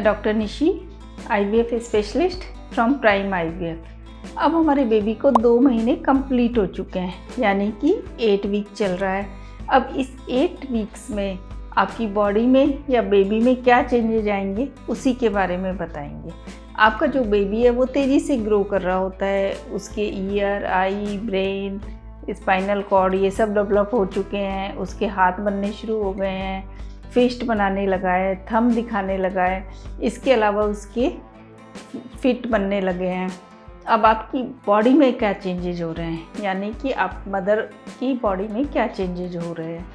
Doctor Nishi, IVF specialist from prime IVF। अब हमारे baby को 2 महीने कंप्लीट हो चुके हैं, यानी कि 8 वीक चल रहा है। अब इस 8 वीक्स में आपकी बॉडी में या बेबी में क्या चेंजेज आएंगे उसी के बारे में बताएंगे। आपका जो बेबी है वो तेज़ी से ग्रो कर रहा होता है, उसके ईयर, आई, ब्रेन, स्पाइनल कॉर्ड ये सब डेवलप हो चुके हैं, उसके हाथ बनने शुरू हो गए हैं, फिस्ट बनाने लगा है, थंब दिखाने लगा है, इसके अलावा उसके फिट बनने लगे हैं। अब आपकी बॉडी में क्या चेंजेज हो रहे हैं, यानी कि आप मदर की बॉडी में क्या चेंजेज हो रहे हैं।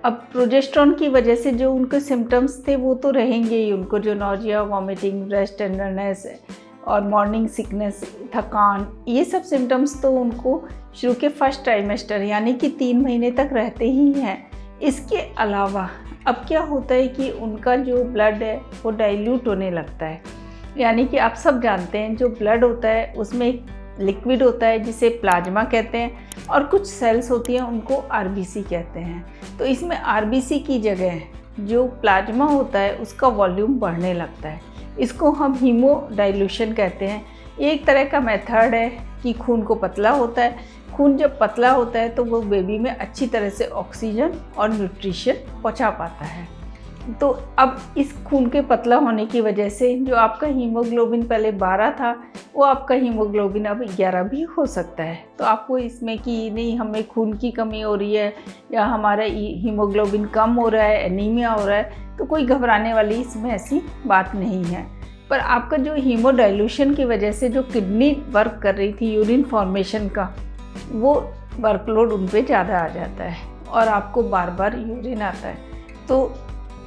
अब प्रोजेस्टेरोन की वजह से जो उनके सिम्टम्स थे वो तो रहेंगे ही, उनको जो नॉजिया, वॉमिटिंग, ब्रेस्ट टेंडरनेस और मॉर्निंग सिकनेस, थकान, ये सब सिम्टम्स तो उनको शुरू के फर्स्ट ट्राइमेस्टर यानी कि 3 महीने तक रहते ही हैं। इसके अलावा अब क्या होता है कि उनका जो ब्लड है वो डाइल्यूट होने लगता है, यानी कि आप सब जानते हैं जो ब्लड होता है उसमें एक लिक्विड होता है जिसे प्लाज्मा कहते हैं, और कुछ सेल्स होती हैं उनको RBC कहते हैं। तो इसमें RBC की जगह जो प्लाज्मा होता है उसका वॉल्यूम बढ़ने लगता है, इसको हम हीमोडाइल्यूशन कहते हैं। ये एक तरह का मेथड है कि खून को पतला होता है। खून जब पतला होता है तो वो बेबी में अच्छी तरह से ऑक्सीजन और न्यूट्रिशन पहुंचा पाता है। तो अब इस खून के पतला होने की वजह से जो आपका हीमोग्लोबिन पहले 12 था वो आपका हीमोग्लोबिन अब 11 भी हो सकता है। तो आपको इसमें कि नहीं हमें खून की कमी हो रही है या हमारा हीमोग्लोबिन कम हो रहा है, एनीमिया हो रहा है, तो कोई घबराने वाली इसमें ऐसी बात नहीं है। पर आपका जो हीमोडाइल्यूशन की वजह से जो किडनी वर्क कर रही थी यूरिन फॉर्मेशन का, वो वर्कलोड उन पे ज़्यादा आ जाता है और आपको बार बार यूरिन आता है। तो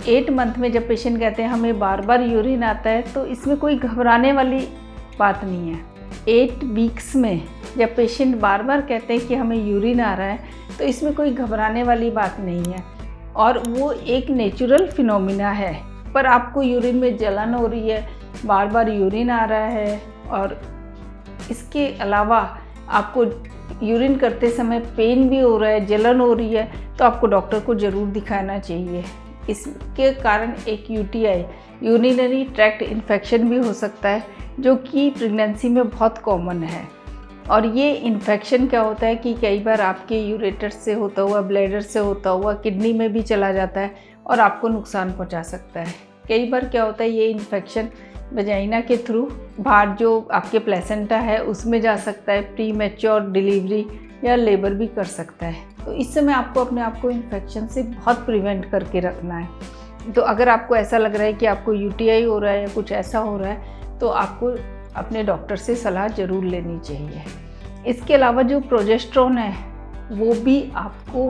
8 मंथ में जब पेशेंट कहते हैं हमें बार बार यूरिन आता है तो इसमें कोई घबराने वाली बात नहीं है। 8 वीक्स में जब पेशेंट बार बार कहते हैं कि हमें यूरिन आ रहा है तो इसमें कोई घबराने वाली बात नहीं है, और वो एक नेचुरल फिनोमिना है। पर आपको यूरिन में जलन हो रही है, बार बार यूरिन आ रहा है, और इसके अलावा आपको यूरिन करते समय पेन भी हो रहा है, जलन हो रही है, तो आपको डॉक्टर को ज़रूर दिखाना चाहिए। इसके कारण एक UTI, यूरिनरी ट्रैक्ट इन्फेक्शन भी हो सकता है, जो कि प्रेगनेंसी में बहुत कॉमन है। और ये इन्फेक्शन क्या होता है कि कई बार आपके यूरेटर से होता हुआ, ब्लैडर से होता हुआ किडनी में भी चला जाता है और आपको नुकसान पहुंचा सकता है। कई बार क्या होता है ये इन्फेक्शन वजाइना के थ्रू बाहर जो आपके प्लेसेंटा है उसमें जा सकता है, प्री मैच्योर डिलीवरी या लेबर भी कर सकता है। तो इस समय आपको अपने आप को इन्फेक्शन से बहुत प्रिवेंट करके रखना है। तो अगर आपको ऐसा लग रहा है कि आपको UTI हो रहा है या कुछ ऐसा हो रहा है तो आपको अपने डॉक्टर से सलाह ज़रूर लेनी चाहिए। इसके अलावा जो प्रोजेस्टेरोन है वो भी आपको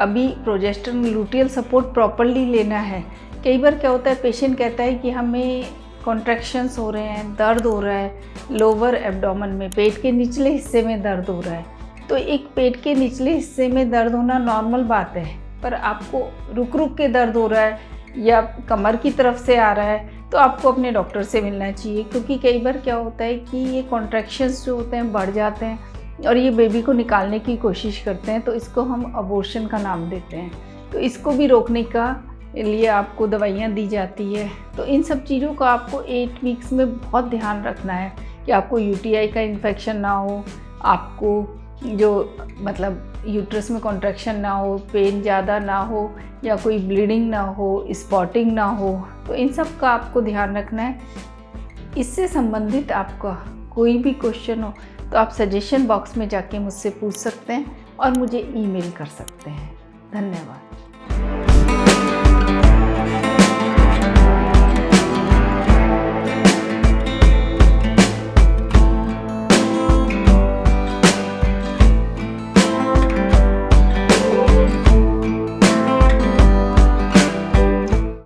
अभी प्रोजेस्टेरोन लूटियल सपोर्ट प्रॉपरली लेना है। कई बार क्या होता है पेशेंट कहता है कि हमें कॉन्ट्रैक्शंस हो रहे हैं, दर्द हो रहा है लोअर एब्डोमेन में, पेट के निचले हिस्से में दर्द हो रहा है। तो एक पेट के निचले हिस्से में दर्द होना नॉर्मल बात है, पर आपको रुक रुक के दर्द हो रहा है या कमर की तरफ से आ रहा है तो आपको अपने डॉक्टर से मिलना चाहिए, क्योंकि कई बार क्या होता है कि ये कॉन्ट्रैक्शंस जो होते हैं बढ़ जाते हैं और ये बेबी को निकालने की कोशिश करते हैं, तो इसको हम अबॉर्शन का नाम देते हैं। तो इसको भी रोकने का लिए आपको दवाइयाँ दी जाती है। तो इन सब चीज़ों का आपको 8 वीक्स में बहुत ध्यान रखना है कि आपको UTI का इन्फेक्शन ना हो, आपको जो मतलब यूट्रस में कॉन्ट्रैक्शन ना हो, पेन ज़्यादा ना हो, या कोई ब्लीडिंग ना हो, स्पॉटिंग ना हो। तो इन सब का आपको ध्यान रखना है। इससे संबंधित आपका कोई भी क्वेश्चन हो तो आप सजेशन बॉक्स में जाके मुझसे पूछ सकते हैं और मुझे ईमेल कर सकते हैं। धन्यवाद।